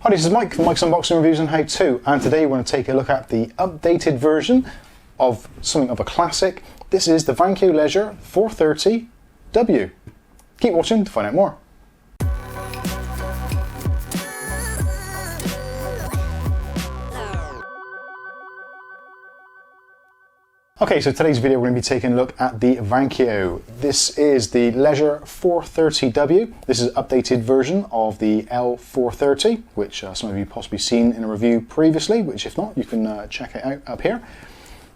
Hi, this is Mike from Mike's Unboxing Reviews and How To, and today we're going to take a look at the updated version of something of a classic. This is the Vankyo Leisure 430W. Keep watching to find out more. Okay, so today's video we're going to be taking a look at the Vankyo. This is the Leisure 430W. This is an updated version of the L430, which some of you possibly seen in a review previously, which if not, you can check it out up here.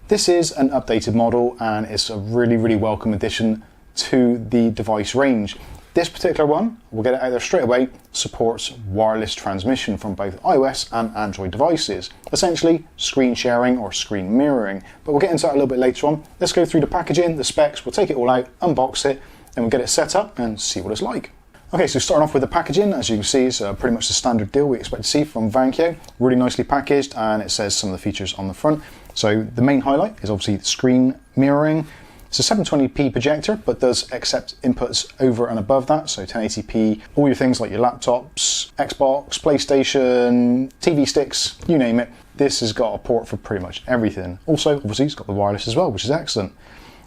This is an updated model and it's a really welcome addition to the device range. This particular one, we'll get it out there straight away, supports wireless transmission from both iOS and Android devices. Essentially, screen sharing or screen mirroring. But we'll get into that a little bit later on. Let's go through the packaging, the specs, we'll take it all out, unbox it, and we'll get it set up and see what it's like. Okay, so starting off with the packaging, as you can see, it's pretty much the standard deal we expect to see from Vankyo. Really nicely packaged, and it says some of the features on the front. So the main highlight is obviously the screen mirroring. It's a 720p projector, but does accept inputs over and above that, so 1080p, all your things like your laptops, Xbox, PlayStation, TV sticks, you name it. This has got a port for pretty much everything. Also, obviously, it's got the wireless as well, which is excellent.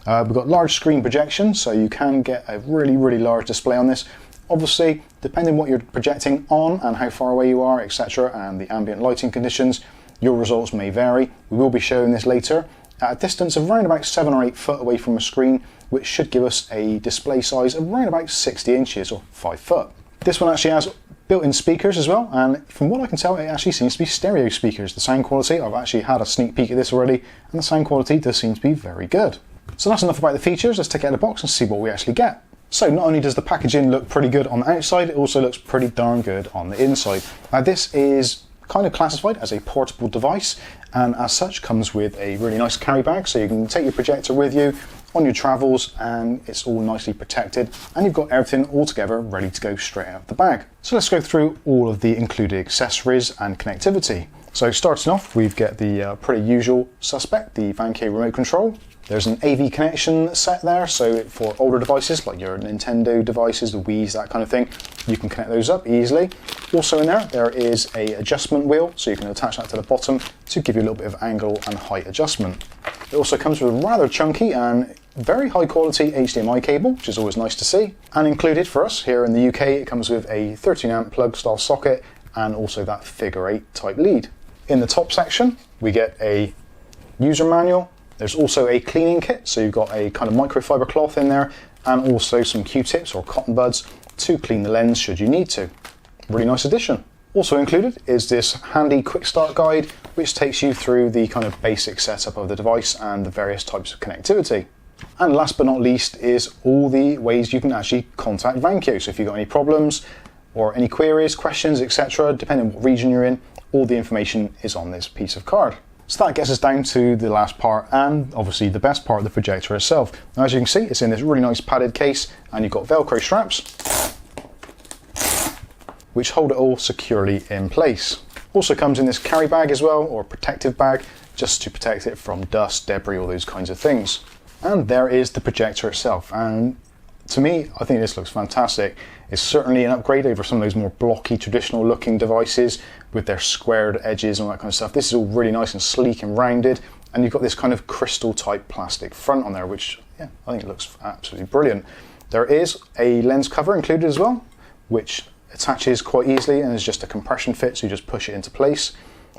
We've got large screen projection, so you can get a really large display on this. Obviously, depending on what you're projecting on and how far away you are, etc., and the ambient lighting conditions, your results may vary. We will be showing this later. At a distance of around about 7 or 8 foot away from a screen, which should give us a display size of around about 60 inches or 5 foot. This one actually has built-in speakers as well, and from what I can tell, it actually seems to be stereo speakers. The sound quality, I've actually had a sneak peek at this already, and the sound quality does seem to be very good. So that's enough about the features. Let's take it out of the box and see what we actually get. So not only does the packaging look pretty good on the outside, it also looks pretty darn good on the inside. Now this is kind of classified as a portable device, and as such comes with a really nice carry bag, so you can take your projector with you on your travels and it's all nicely protected, and you've got everything all together ready to go straight out of the bag. So let's go through all of the included accessories and connectivity. So starting off, we've got the pretty usual suspect, the Vankyo remote control. There's an AV connection set there, so for older devices like your Nintendo devices, the Wii's, that kind of thing, you can connect those up easily. Also in there is a adjustment wheel, so you can attach that to the bottom to give you a little bit of angle and height adjustment. It also comes with a rather chunky and very high quality HDMI cable, which is always nice to see. And included for us here in the UK, it comes with a 13 amp plug style socket and also that figure 8 type lead. In the top section, we get a user manual. There's also a cleaning kit, so you've got a kind of microfiber cloth in there and also some Q-tips or cotton buds to clean the lens should you need to. Really nice addition. Also included is this handy quick start guide, which takes you through the kind of basic setup of the device and the various types of connectivity. And last but not least is all the ways you can actually contact Vankyo. So if you've got any problems or any queries, questions, etc., depending on what region you're in, all the information is on this piece of card. So that gets us down to the last part and obviously the best part of the projector itself. Now as you can see, it's in this really nice padded case and you've got Velcro straps which hold it all securely in place. Also comes in this carry bag as well, or protective bag, just to protect it from dust, debris, all those kinds of things. And there is the projector itself, and to me, I think this looks fantastic. It's certainly an upgrade over some of those more blocky, traditional looking devices with their squared edges and all that kind of stuff. This is all really nice and sleek and rounded, and you've got this kind of crystal type plastic front on there, which yeah, I think it looks absolutely brilliant. There is a lens cover included as well, which attaches quite easily and is just a compression fit, so you just push it into place.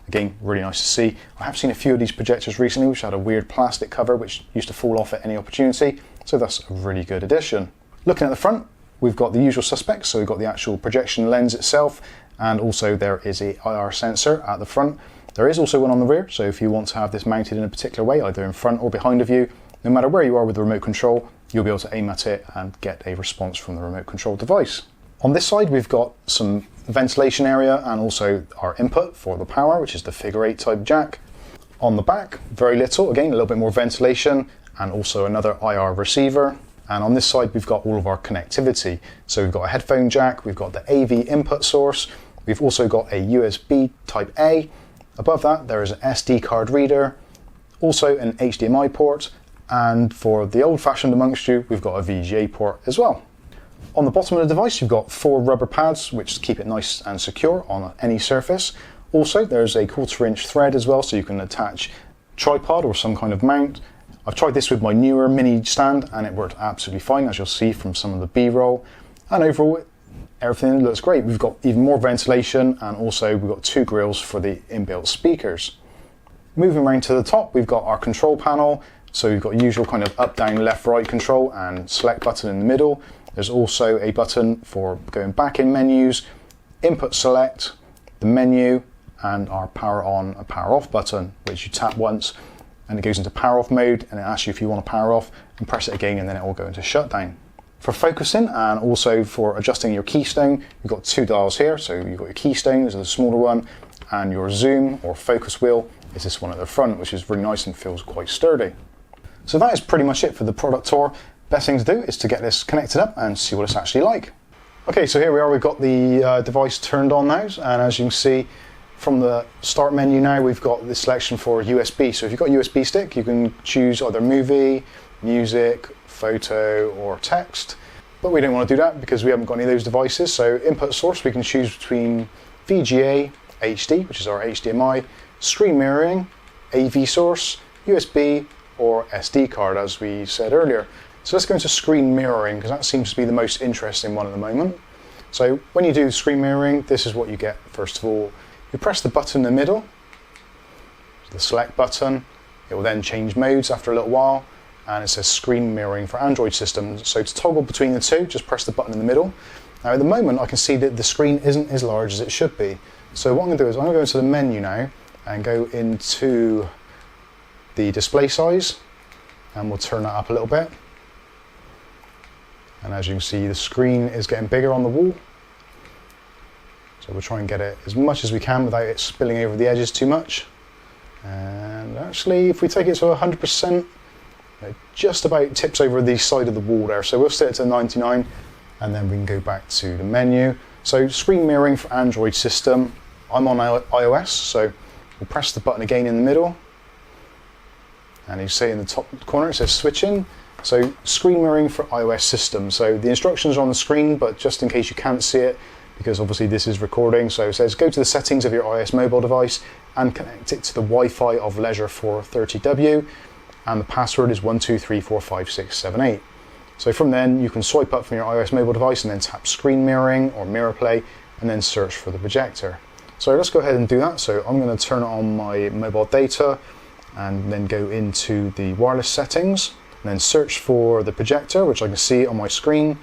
Again, really nice to see. I have seen a few of these projectors recently which had a weird plastic cover which used to fall off at any opportunity, so that's a really good addition. Looking at the front, we've got the usual suspects, so we've got the actual projection lens itself, and also there is a IR sensor at the front. There is also one on the rear, so if you want to have this mounted in a particular way, either in front or behind of you, no matter where you are with the remote control, you'll be able to aim at it and get a response from the remote control device. On this side, we've got some ventilation area and also our input for the power, which is the figure 8 type jack. On the back, very little, again, a little bit more ventilation and also another IR receiver. And on this side, we've got all of our connectivity. So we've got a headphone jack, we've got the AV input source, we've also got a USB type A. Above that, there is an SD card reader, also an HDMI port, and for the old-fashioned amongst you, we've got a VGA port as well. On the bottom of the device, you've got 4 rubber pads, which keep it nice and secure on any surface. Also, there's a 1/4" thread as well, so you can attach tripod or some kind of mount. I've tried this with my newer mini stand and it worked absolutely fine, as you'll see from some of the B-roll. And overall, everything looks great. We've got even more ventilation, and also we've got 2 grills for the inbuilt speakers. Moving around to the top, we've got our control panel. So we've got usual kind of up, down, left, right control and select button in the middle. There's also a button for going back in menus, input select, the menu, and our power on and power off button, which you tap once and it goes into power off mode, and it asks you if you want to power off, and press it again and then it will go into shutdown. For focusing and also for adjusting your keystone, you've got 2 dials here. So you've got your keystone, this is a smaller one, and your zoom or focus wheel is this one at the front, which is really nice and feels quite sturdy. So that is pretty much it for the product tour. Best thing to do is to get this connected up and see what it's actually like. Okay, so here we are, we've got the device turned on now, and as you can see from the start menu now, we've got the selection for USB. So if you've got a USB stick, you can choose either movie, music, photo or text, but we don't want to do that because we haven't got any of those devices. So input source, we can choose between VGA, HD, which is our HDMI, screen mirroring, AV source, USB or SD card, as we said earlier. So let's go into screen mirroring, because that seems to be the most interesting one at the moment. So when you do screen mirroring, this is what you get. First of all, you press the button in the middle, the select button. It will then change modes after a little while, and it says screen mirroring for Android systems. So to toggle between the two, just press the button in the middle. Now at the moment I can see that the screen isn't as large as it should be. So what I'm going to do is I'm going to go into the menu now and go into the display size, and we'll turn that up a little bit. And as you can see, the screen is getting bigger on the wall. So we'll try and get it as much as we can without it spilling over the edges too much. And actually, if we take it to 100%, it just about tips over the side of the wall there. So we'll set it to 99, and then we can go back to the menu. So screen mirroring for Android system. I'm on iOS, so we'll press the button again in the middle. And you see in the top corner it says switching. So screen mirroring for iOS system. So the instructions are on the screen, but just in case you can't see it, because obviously this is recording, so it says go to the settings of your iOS mobile device and connect it to the Wi-Fi of Leisure 430W, and the password is 123456778. So from then you can swipe up from your iOS mobile device and then tap screen mirroring or mirror play and then search for the projector. So let's go ahead and do that. So I'm going to turn on my mobile data and then go into the wireless settings and then search for the projector, which I can see on my screen,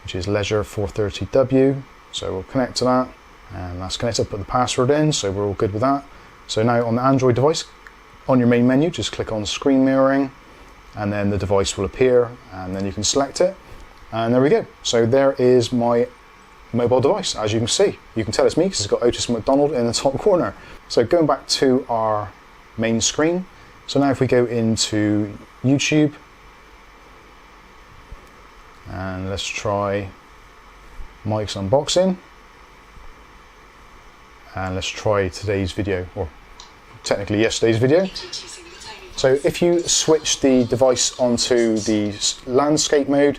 which is Leisure 430W. So we'll connect to that, and that's connected. Put the password in, so we're all good with that. So now on the Android device, on your main menu, just click on screen mirroring, and then the device will appear, and then you can select it, and there we go. So there is my mobile device. As you can see, you can tell it's me because it's got Otis McDonald in the top corner. So going back to our main screen, so now if we go into YouTube, and let's try Mike's unboxing, and let's try today's video, or technically yesterday's video. So if you switch the device onto the landscape mode,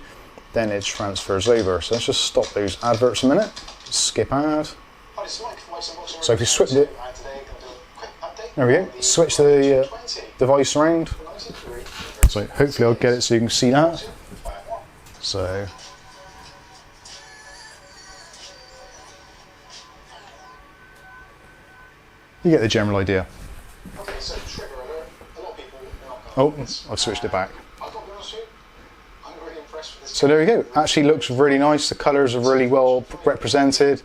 then it transfers over. So let's just stop those adverts a minute, skip ad. So if you switch it, there we go, switch the device around. So hopefully I'll get it so you can see that. So you get the general idea. Okay, so trigger alert. A lot of people Oh, I've switched it back. I've got to be honest with you, I'm really impressed with this. So there you go. Actually looks really nice. The colours are really well represented.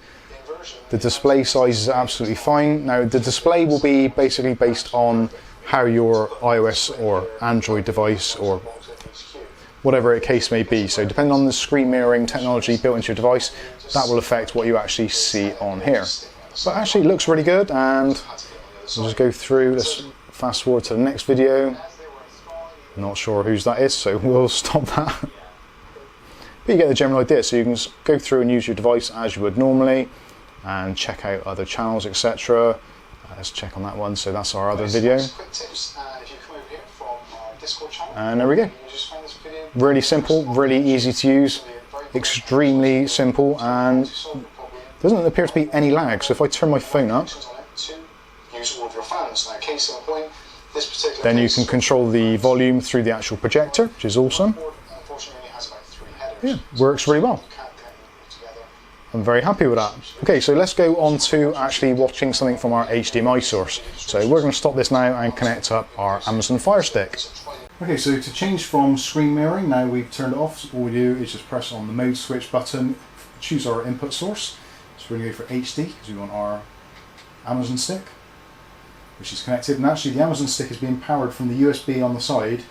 The display size is absolutely fine. Now the display will be basically based on how your iOS or Android device or whatever the case may be. So depending on the screen mirroring technology built into your device, that will affect what you actually see on here. But actually it looks really good, and we'll just go through. Let's fast forward to the next video. Not sure whose that is, so we'll stop that. But you get the general idea. So you can go through and use your device as you would normally and check out other channels, etc. Let's check on that one. So that's our other video. And there we go. Really simple, really easy to use. extremely simple and doesn't appear to be any lag. So if I turn my phone up, use all of your fans. Now, case in point, this particular then you can control the volume through the actual projector, which is awesome. Unfortunately, only has about 3 headers. Yeah, works really well. I'm very happy with that. Okay, so let's go on to actually watching something from our HDMI source. So we're going to stop this now and connect up our Amazon Fire Stick. Okay, so to change from screen mirroring, now we've turned it off, all we do is just press on the mode switch button, choose our input source. So we're going to go for HD because we want our Amazon stick, which is connected. And actually the Amazon stick is being powered from the USB on the side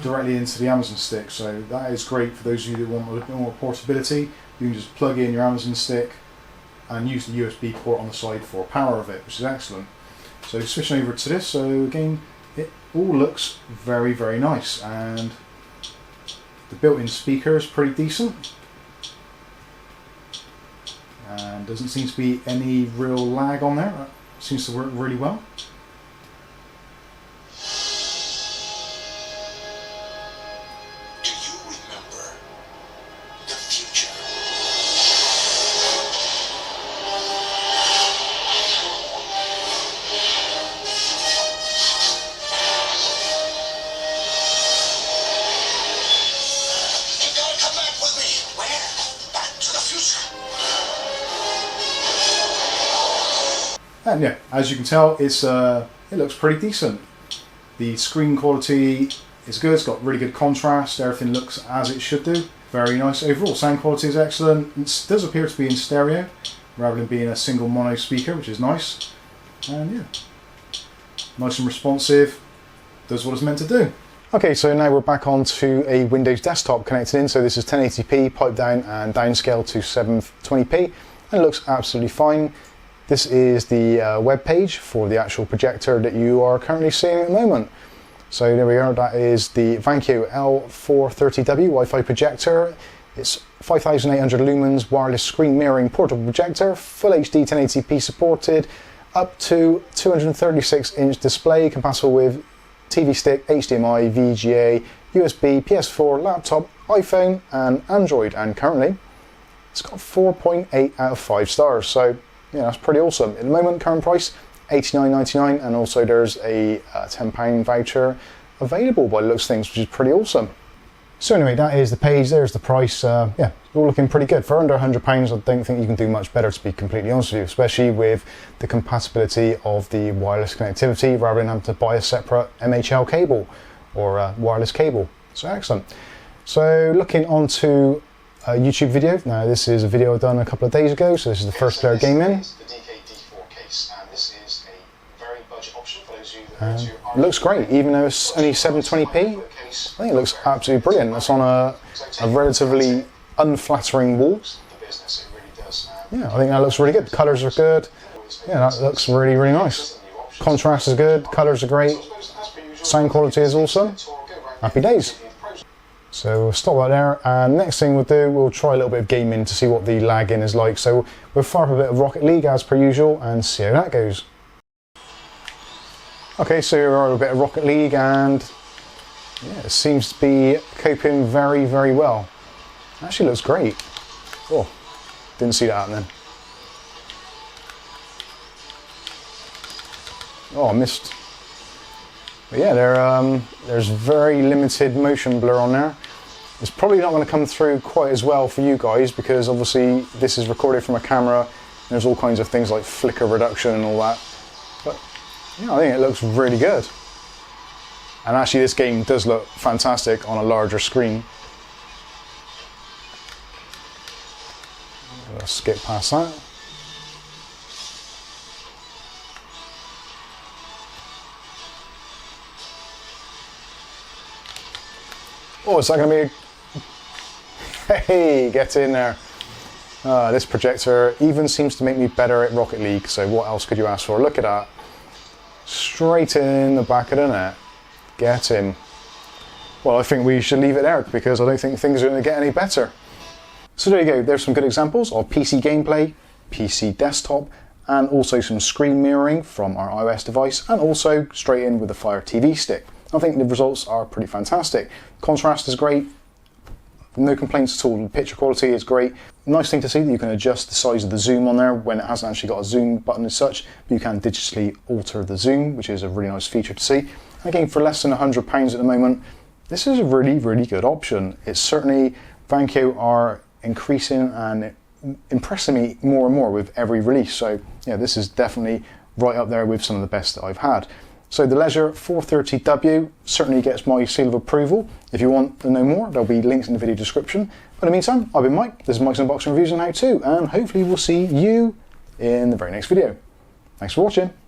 directly into the Amazon stick. So that is great for those of you that want a little bit more portability. You can just plug in your Amazon stick and use the USB port on the side for power of it, which is excellent. So switching over to this, so again, it all looks very, very nice, and the built-in speaker is pretty decent, and doesn't seem to be any real lag on there. That seems to work really well. Do you remember the future? You gotta come back with me. Where? Back to the future. And yeah, as you can tell, it looks pretty decent. The screen quality is good, it's got really good contrast, everything looks as it should do. Very nice overall, sound quality is excellent. It does appear to be in stereo rather than being a single mono speaker, which is nice. And yeah, nice and responsive, does what it's meant to do. Okay, so now we're back onto a Windows desktop connected in. So this is 1080p, pipe down and downscale to 720p, and it looks absolutely fine. This is the web page for the actual projector that you are currently seeing at the moment. So there we are, that is the Vankyo L430W Wi-Fi projector. It's 5800 lumens wireless screen mirroring portable projector, full HD 1080p supported, up to 236-inch display, compatible with TV stick, HDMI, VGA, USB, PS4, laptop, iPhone and Android, and currently it's got 4.8 out of 5 stars. So yeah, that's pretty awesome. At the moment, current price $89.99, and also there's a £10 voucher available by the looks of things, which is pretty awesome. So anyway, that is the page, there's the price. Yeah, it's all looking pretty good. For under £100, I don't think you can do much better, to be completely honest with you, especially with the compatibility of the wireless connectivity rather than having to buy a separate MHL cable or wireless cable. So excellent. So looking onto a YouTube video. Now this is a video I've done a couple of days ago, so this is the first player game in. The DK-D4 case, and this is a very budget option for those of you that It looks great, even though it's only 720p. I think it looks absolutely brilliant. It's on a relatively unflattering wall. Yeah, I think that looks really good. Colours are good. Yeah, that looks really, really nice. Contrast is good, colours are great. Sound quality is awesome. Happy days. So we'll stop right there, and next thing we'll do, we'll try a little bit of gaming to see what the lag-in is like. So we'll fire up a bit of Rocket League as per usual and see how that goes. Okay, so we're a bit of Rocket League, and yeah, it seems to be coping very, very well. Actually looks great. Oh, didn't see that happening. Oh, I missed. But yeah, there's very limited motion blur on there. It's probably not going to come through quite as well for you guys, because obviously this is recorded from a camera and there's all kinds of things like flicker reduction and all that. But yeah, I think it looks really good. And actually this game does look fantastic on a larger screen. Let's skip past that. Oh, is that going to be a... Hey, get in there. This projector even seems to make me better at Rocket League, so what else could you ask for? Look at that. Straight in the back of the net. Get him. Well, I think we should leave it there, because I don't think things are going to get any better. So there you go, there's some good examples of PC gameplay, PC desktop, and also some screen mirroring from our iOS device, and also straight in with the Fire TV stick. I think the results are pretty fantastic. Contrast is great, no complaints at all. The picture quality is great. Nice thing to see that you can adjust the size of the zoom on there when it hasn't actually got a zoom button as such, but you can digitally alter the zoom, which is a really nice feature to see. And again, for less than £100 at the moment, this is a really, really good option. It's certainly, Vankyo are increasing and impressing me more and more with every release. So yeah, this is definitely right up there with some of the best that I've had. So the Leisure 430W certainly gets my seal of approval. If you want to know more, there'll be links in the video description. But in the meantime, I've been Mike. This is Mike's Unboxing Reviews and How To, and hopefully we'll see you in the very next video. Thanks for watching.